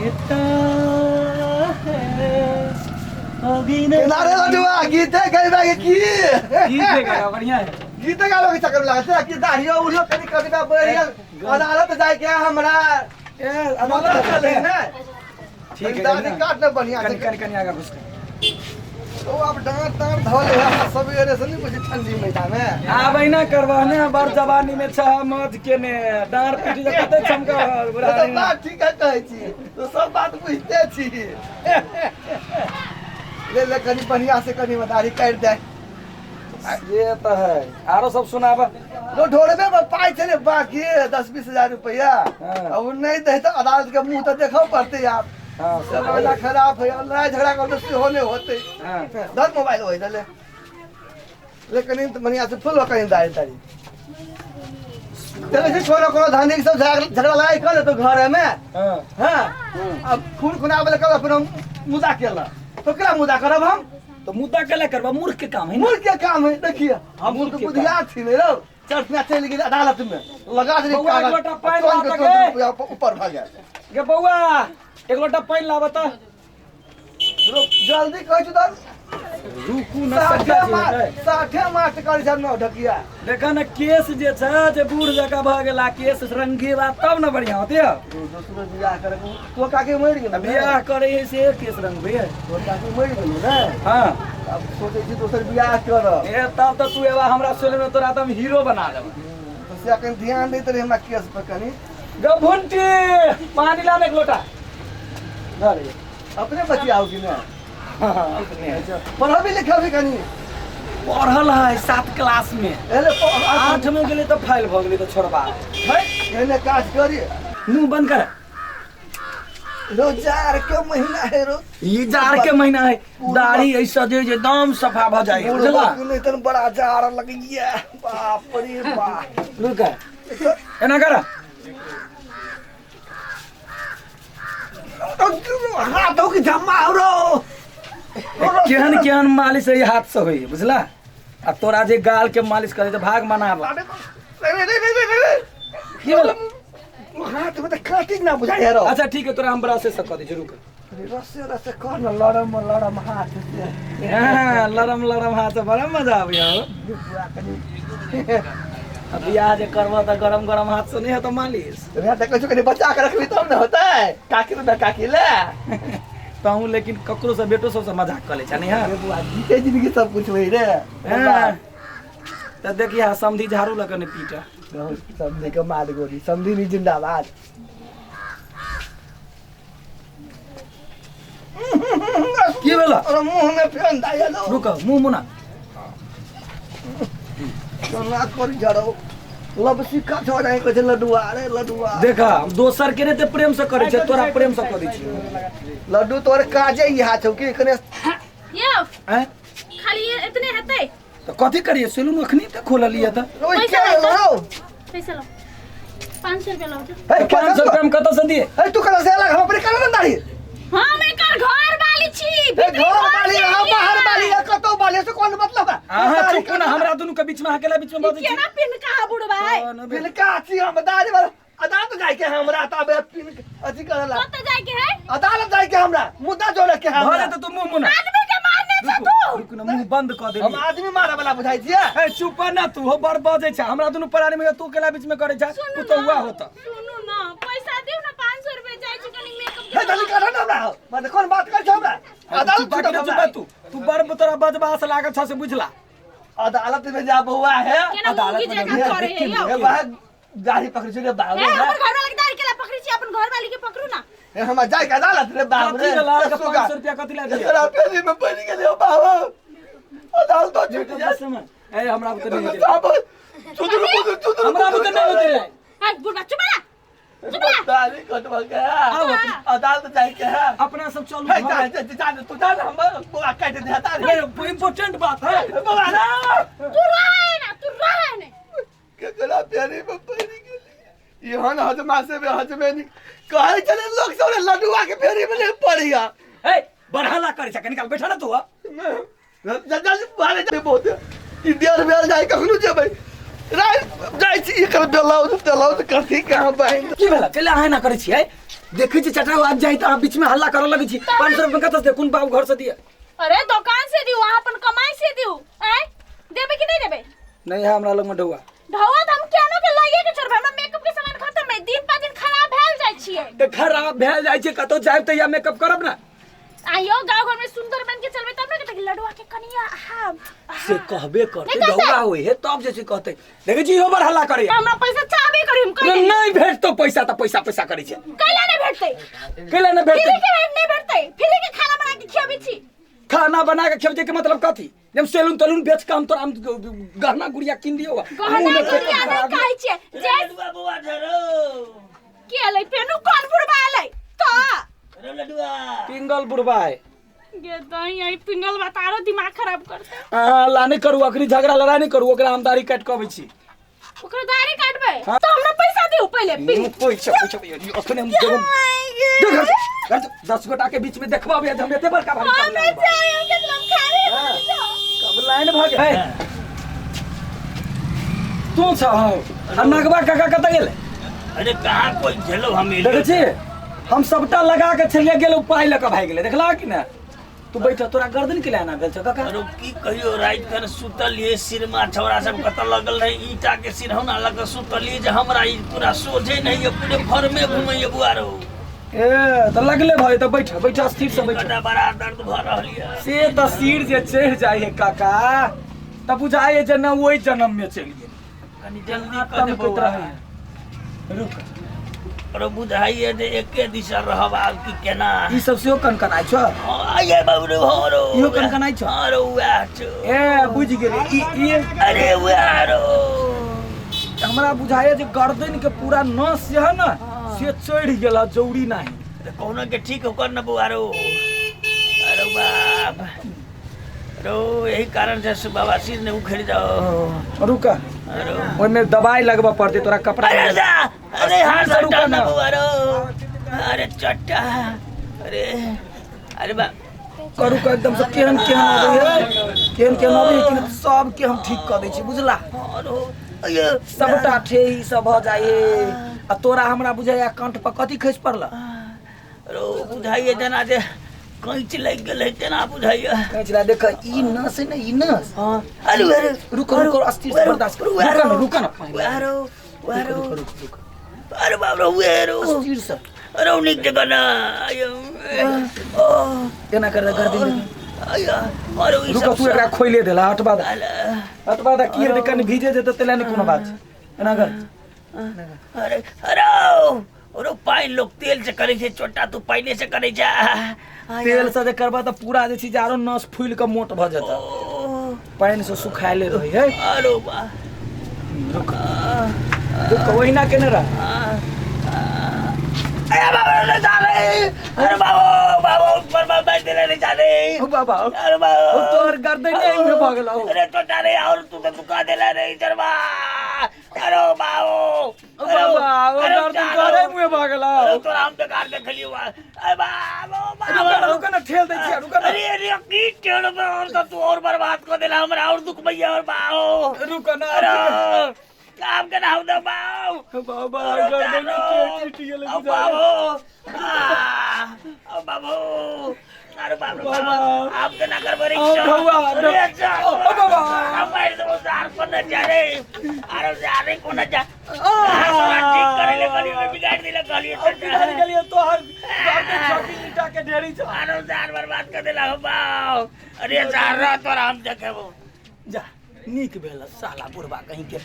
देता है अभी नहीं। नारे लडुआ गीते गइबा के की गीत गाना बढ़िया है। गीते गालो के चक्कर लागत है कि दाढ़ियो उलो कनी कनी बा बढ़िया अदालत जाए के हमरा अदालत चले ना ठीक है दाढ़ी काटना बढ़िया से कन आगे घुस तो अब डांट डांट धोले है सवेरे से नहीं बुझे ठंडी महीना में आबै ना करवाने बर जवानी में छह मत के ने डांर पीटी कते चमका तो बात ठीक है कहै छी तो सब बात बुझते छी ले ले कनी बढ़िया से कनी दाढ़ी काट दे ये तो है। आरो सब सुनाबा वो ढोड़बे में पाई चले बाकी 10-20 हजार रुपया अब नहीं दे तो अदालत के मुंह तो देखो पड़ते यार हां सब खराब है लड़ाई झगड़ा कर तो होने होते हां 10 मोबाइल होई ले लेकिन तो बढ़िया से फुल कहीं दाढ़ी तारी चले से छोरा को धानी सब झगड़ा लड़ाई कर तो घर में हां हां अब खून खुनाबे कर अपन मुदा केला तो क्या मुदा करब हम तो मुद्दा केला करबा मूर्ख के काम है ना। मूर्ख के काम है देखिए हम तो बुधिया थी नहीं रो चर्चा चल गई अदालत में लगा दे बउआ, एक लोटा पानी ला के। ऊपर भाग गया गे बउआ एक लोटा पानी लावा त जल्दी कह तो रुकू ना सजा जे 60 मार्च कर जब न ढकिया देखा ना केस जे छ जे बूढ़ जका भ गेला केस रंगे बा तब ना बढ़िया होते दूसरे बियाह करे तो काके मर गेल बियाह करे से केस रंग भे तो काके मर गेल ना हां अब सोचे छी दोसर बियाह कर ए तब तो तू एबा हमरा सोले में तोरा त हम हीरो बना देब तो से कन ध्यान देते रहे हमरा केस पर कनी ग भुंटी पानी ला एक लोटा धर अपने बचियाओ कि ना हां अपने पढ़ा भी लिखा भी कनी पढ़ल है 7 क्लास में एले 8 में गेले तो फाइल भ गेले तो छोड़बा है एने काज करी मुंह बंद कर रोजार के महीना है रो ये जार के महीना है दाढ़ी ऐसा जे एकदम सफा भ जाए बुझला नहीं तन बड़ा जार लगिया बाप रे बाप रुक एना कर हाथों की जमा रो केहन केहन मालिश है हाथ से होई बुझला आ तोरा जे गाल के मालिश करे तो भाग मनाब की बोला हाथ में तो काटी ना बुझाया रो अच्छा ठीक है तोरा हम ब्रश से कर दे जरूर कर रसे रसे कर न लड़म हाथ से हां लरम लरम हाथ से बड़ा मजा आवे हो अब बियाह जे करबो त गरम गरम हाथ से नहीं हो तो मालिश रे देखो जो कनी बचा के रखबी तब न होता है काकी ना काकी ले ताऊ लेकिन ककरो से बेटो सब से मजाक कर ले छनी हां बुआ जीते जिंदगी सब कुछ होई रे त देखिए समधी झाड़ू लगने पीटा समझे के मार गोरी समझी नहीं जिंदाबाद की भेला और मुंह में फेन दाया लो रुक मुंह मुना सोना कर जड़ो लब सिक्का छोड़े के लड्डुआ रे लड्डुआ देखा दोसर के ने ते प्रेम से करे छै तोरा प्रेम से करे छै लड्डू तोर काजे इहा छौ कि कने यो हैं खाली ये इतने हते तो कथि करिए सेलून अखनी त खोल लिया त ओए क्या लो पैसा लो 500 रुपया लो जो ए 500 रुपया में कत से दिए ए तू कने से लग हम अपने कान ना दाढ़ी हां मैं कर घर वाली छी ए घर वाली रहा बाहर वाली कतो वाले से कौन मतलब है आहा चुप ना हमरा दोनों के बीच में अकेला बीच में बात के ना पिन कहां बुढ़वा है बिलका छी हम दाढ़ी वाला अदालत जाए के हमरा तबे अथी करला कत जाए के है अदालत जाए के हमरा मुद्दा जोड़े के हमरा भले तो तू मुंह मुना आदमी के मारने छ तू रुक ना मुंह बंद कर दे हम आदमी मारे वाला बुझाई छिए ए चुप ना तू हो बड़ बजे छ हमरा दोनों प्राणी में तू अकेला बीच में करे छ तू तो हुआ होता सुनो ना पैसा दियो ना 500 रुपया जाय छी कनी मेकअप हे जल्दी कर ना हमरा माने कौन बात कर छ हमरा अदालत बाकी छूट चुप तू बड़ तोरा बजबास लागत छ से बुझला अदालत में जा बउआ है अदालत में जगह करे है ये बात गाड़ी पकड़ छी रे बाबू ए हमर घर वाली दाढ़ी केला पकड़ी छी अपन घर वाली के पकड़ू ना ए हम जाए के अदालत रे बाबू रे कथि ला के 500 रुपया कथि ला दिए तेरा पेली में पड़ गेले बाबू अदालत तो छूट जा ए हमरा बता नहीं बाबू चुदुर हमरा बता नहीं होते रे हां बुढ़वा चुप ना दाढ़ी कटवा के अदालत जाए के है अपना सब चलू है जा तू जा हम बुआ काट दे हटा रे इम्पोर्टेंट बात है बाबा ना तू रहे ना के चला प्यारी में पड़ गेली यहाँ हजमा से हजमे नहीं कहे चले लोग सब लड्डुआ के फेरी में नहीं पड़िया ए बढ़ाला करे छ निकाल बैठा ना तू जल्दी बाहर जा बहुत इंडिया में जाए कखनो जेबै राय जाय छी एकर बेलाउ तो कथी कहां बहिन की भेला केला है ना करे छी देखै छी चटा आज जाई त बीच में हल्ला करऽ लगै छी 500 रुपया कतऽ से कोन बाबू घर से दिए अरे दुकान से दियो वहां अपन कमाई से दियो हैं देबे कि नहीं देबे नहीं है हमरा लग में ढौआ ढौआ त हम केनो के लइए के छोड़बे हमरा मेकअप के सामान खत्म है दिन पर दिन खराब भेल जाय छियै त खराब भेल जाय छै कतौ जाब त या मेकअप करब ना आइयो गांव घर में सुंदर बन के चलबे तब ना के लडुआ के कनिया से कहबे करते ढौआ होय हे तब जे छै कहते देखै छी ओवर हल्ला करे हमरा पैसा चाहबे करी हम कहि नहीं भेटतो पैसा त पैसा करै छै कैला नहीं भेटते कैला नहीं भेटते फ्री के नहीं भेटते फ्री के खाना बना के खियाबी छी खाना बना के खेबे के मतलब कथी जब सेलून तलून बेच के हम तोरा गहना गुड़िया किन दियो गहना गुड़िया नहीं कहै छै जे बाबूआ धरो के ले पेनु कोन बुढ़बा ले तो अरे लडुआ पिंगल बुढ़बाई गे दही आई पिंगल बतारो दिमाग खराब करते हां ला नहीं करू अखनी झगड़ा लड़ाई नहीं करू ओकरा हम दाढ़ी काट के अबै छी ओकरा दाढ़ी काटबे तो हमरा पैसा दियो पहले पैसा अखनी हम देबो 10 गोटा के बीच में देखबाबे हम एते बड़का भारी कर मैं चाहूं कि तुम खाए कब लाइन भाग है तू छ हम नगवा काका कत गेले अरे कहाँ कोई झेलो हम देखे छी हम सबटा लगा के चलिए गेल पाई लक भाग गेले देखला कि ना तू बैठ तोरा गर्दन के लाना गेल छ काका अरे की कहियो रात कर सुतल ये सिर में छौरा सब कत लगल रहे ईटा के सिरहना लग सुतल जे हमरा ई पूरा सोझे नहीं है पूरे भर में घूमे ये बुआरो ए त लगले भाई त बैठ स्थिर से बैठ बड़ा बड़ा दर्द भ रहल है से त सिर जे चढ़ जाय है काका त बुझाए जे न ओई जन्म में चल गेल कनी जल्दी कर दे कोत बउआ रहे रुक अरे बुझाइए जे एके दिशा रहब आब की केना ई सब सेहो कनकनाइ छ आये बाबू हरो इहो कनकनाइ छ अरे उआ छ ए बुझ गेले ई अरे उआरो हमरा बुझाए जे गर्दन के पूरा नस जे है ना से चढ़ गेला जौड़ी नहीं कौनो के ठीक होकर न बुआरो अरे बाप रो यही कारण से बाबा सिर ने उखड़ जाओ रुक ओइ में दवाई लगबा पड़ते तोरा कपड़ा अरे हाथ से रुका ना बुआरो अरे चट्टा अरे अरे बा करू का एकदम से केहन आवे कि सब के हम ठीक कर दै छी बुझला अरे सबटा ठेही सब भ जाए आ तोरा हमरा बुझाया कंठ पर कथी खस पड़ला रो बुझाइए जना जे कैंच लग गेल है जना बुझाइए कहला देख ई नस है ना ई नस हां अरे अरे रुक अस्थिर से बर्दाश्त कर रुक ना वारो अरे बाप रे वारो अस्थिर से अरे निक जगह ना आयो ओ केना कर गर्दन आयो अरे रुक तू एकरा खोइले देला हटबा दा की रे कनी भीजे दे त तेला ने कोनो बात एना कर अरे अरे अरे पाइन लोग तेल से करे छे छोटा तू पाइने से करे जा तेल से जे करबा त पूरा जे छी जारो नस फूल के मोट भ जता पानी से सुखाइले रही है अरे बा रुक वहिना केने रहा अरे बाबा ले जा रे अरे बाबा ऊपर बाबा बैठ दे ले जा रे ओ बाबा अरे बाबा ओ तोर गर्दन नहीं में भागला हो अरे तो जा रे और तू तो दुका दे ले रे जरबा अरे बाबा ओ बाबा ओ गर्दन तोरे मुंह भागला अरे तो हम तो कार के खली हुआ अरे बाबा रुक ना ठेल दे छी रुक ना अरे की टेल में और तो तू और बर्बाद कर देला हमरा और दुख भैया और बाओ रुक ना अरे काम के नाम दो बाओ बाबा गर्दन में टेट गेले ओ बाबो ओ बाबो अरे बाबा आप के ना कर बरी ओ भौवा ओ बाबा हम बैठ दो सार को न जा रे अरे जा रे को न जा ठीक करे ले गली में बिगाड़ दिला गली बिगाड़ गेलिए तो हर गर्दन छोटी ईटा के ढेरी छ अरे जान बर्बाद कर देला हो बाओ अरे सार रह तो हम देखेबो जा नीक भेल साला बुढ़वा कहीं के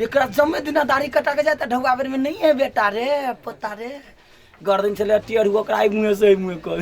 एकरा जम्मे दिना दाढ़ी कटा के जाए त ढौआ बेर में नहीं है बेटा रे पता रे गर्दन चले टियर हुआ ओकरा मुंह से मुंह कर